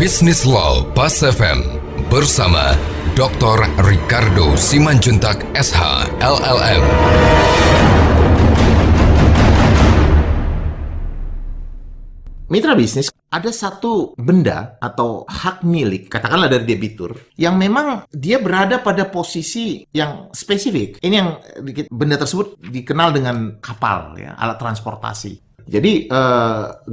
Business Law Pas FM bersama Dr. Ricardo Simanjuntak SH LLM. Mitra bisnis, ada satu benda atau hak milik, katakanlah dari debitur, yang memang dia berada pada posisi yang spesifik. Ini yang benda tersebut dikenal dengan kapal, ya, alat transportasi. Jadi,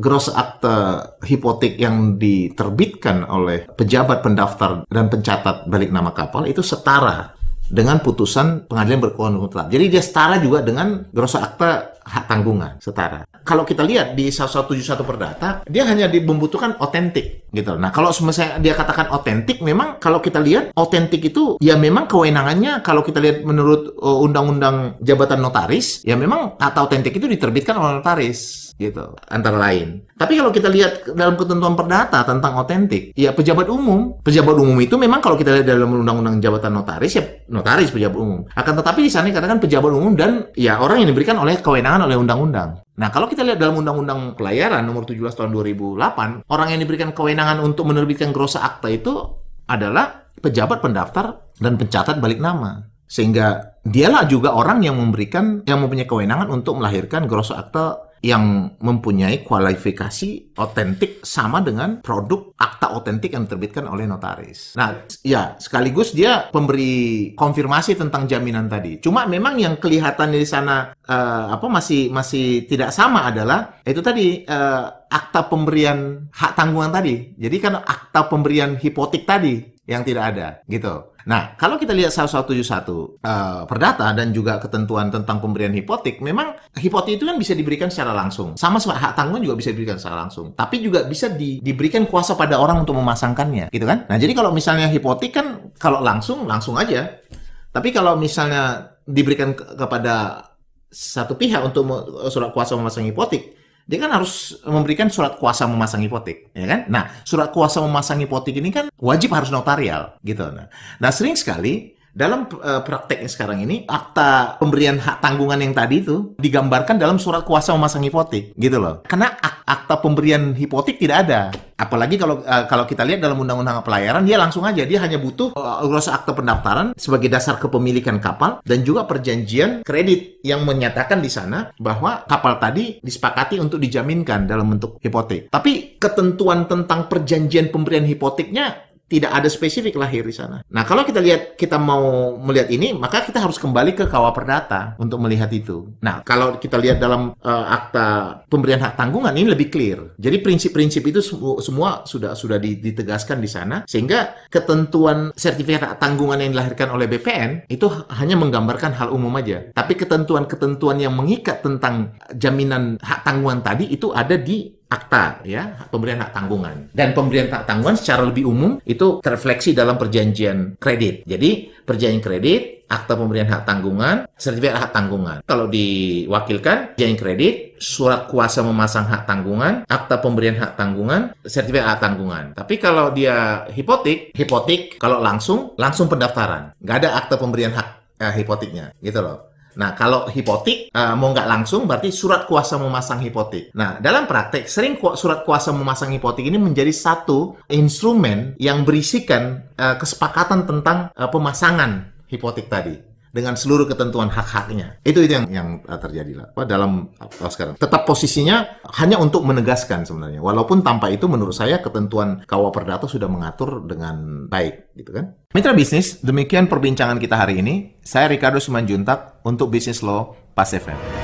gross akte hipotek yang diterbitkan oleh pejabat pendaftar dan pencatat balik nama kapal itu setara dengan putusan pengadilan berkewenangan mutlak. Jadi dia setara juga dengan gross akte hak tanggungan, setara. Kalau kita lihat di 1171 Perdata, dia hanya membutuhkan otentik gitu. Nah, kalau misalnya dia katakan otentik, memang kalau kita lihat otentik itu ya memang kewenangannya, kalau kita lihat menurut Undang-Undang Jabatan Notaris, ya memang kata otentik itu diterbitkan oleh notaris gitu, antara lain. Tapi kalau kita lihat dalam ketentuan perdata tentang otentik, ya pejabat umum itu memang kalau kita lihat dalam Undang-Undang Jabatan Notaris, ya notaris pejabat umum. Akan tetapi di sana dikatakan pejabat umum dan ya orang yang diberikan oleh kewenangan oleh undang-undang. Nah, kalau kita lihat dalam Undang-Undang Pelayaran nomor 17 tahun 2008, orang yang diberikan kewenangan untuk menerbitkan gross akta itu adalah pejabat pendaftar dan pencatat balik nama. Sehingga dialah juga orang yang mempunyai kewenangan untuk melahirkan gross akta yang mempunyai kualifikasi otentik sama dengan produk akta otentik yang diterbitkan oleh notaris. Nah, ya sekaligus dia pemberi konfirmasi tentang jaminan tadi. Cuma memang yang kelihatan di sana masih tidak sama adalah itu tadi akta pemberian hak tanggungan tadi. Jadi kan akta pemberian hipotek tadi yang tidak ada gitu. Nah, kalau kita lihat 1171 Perdata dan juga ketentuan tentang pemberian hipotek, memang hipotek itu kan bisa diberikan secara langsung. Sama hak tanggungan juga bisa diberikan secara langsung. Tapi juga bisa diberikan kuasa pada orang untuk memasangkannya, gitu kan? Nah, jadi kalau misalnya hipotek kan kalau langsung aja. Tapi kalau misalnya diberikan kepada satu pihak untuk surat kuasa memasang hipotek, dia kan harus memberikan surat kuasa memasang hipotek, ya kan? Nah, surat kuasa memasang hipotek ini kan wajib harus notarial, gitu. Nah sering sekali dalam prakteknya sekarang ini, akta pemberian hak tanggungan yang tadi itu digambarkan dalam surat kuasa memasang hipotek, gitu loh. Karena akta pemberian hipotek tidak ada. Apalagi kalau kita lihat dalam Undang-Undang Pelayaran, dia langsung aja, dia hanya butuh gross akte pendaftaran sebagai dasar kepemilikan kapal dan juga perjanjian kredit yang menyatakan di sana bahwa kapal tadi disepakati untuk dijaminkan dalam bentuk hipotek. Tapi ketentuan tentang perjanjian pemberian hipoteknya tidak ada spesifik lahir di sana. Nah, kalau kita mau melihat ini, maka kita harus kembali ke KUA Perdata untuk melihat itu. Nah, kalau kita lihat dalam akta pemberian hak tanggungan ini lebih clear. Jadi prinsip-prinsip itu semua sudah ditegaskan di sana, sehingga ketentuan sertifikat hak tanggungan yang dilahirkan oleh BPN itu hanya menggambarkan hal umum aja. Tapi ketentuan-ketentuan yang mengikat tentang jaminan hak tanggungan tadi itu ada di akta, ya, pemberian hak tanggungan. Dan pemberian hak tanggungan secara lebih umum itu terrefleksi dalam perjanjian kredit. Jadi, perjanjian kredit, akta pemberian hak tanggungan, sertifikat hak tanggungan. Kalau diwakilkan, perjanjian kredit, surat kuasa memasang hak tanggungan, akta pemberian hak tanggungan, sertifikat hak tanggungan. Tapi kalau dia hipotek kalau langsung pendaftaran. Nggak ada akta pemberian hak hipoteknya, gitu loh. Nah, kalau hipotek, mau nggak langsung, berarti surat kuasa memasang hipotek. Nah, dalam praktek, sering surat kuasa memasang hipotek ini menjadi satu instrumen yang berisikan kesepakatan tentang pemasangan hipotek tadi dengan seluruh ketentuan hak-haknya. Itu yang terjadi lah dalam sekarang. Tetap posisinya hanya untuk menegaskan sebenarnya. Walaupun tanpa itu menurut saya ketentuan KUA Perdata sudah mengatur dengan baik, gitu kan? Mitra bisnis, demikian perbincangan kita hari ini. Saya Ricardo Simanjuntak untuk Business Law Pas FM.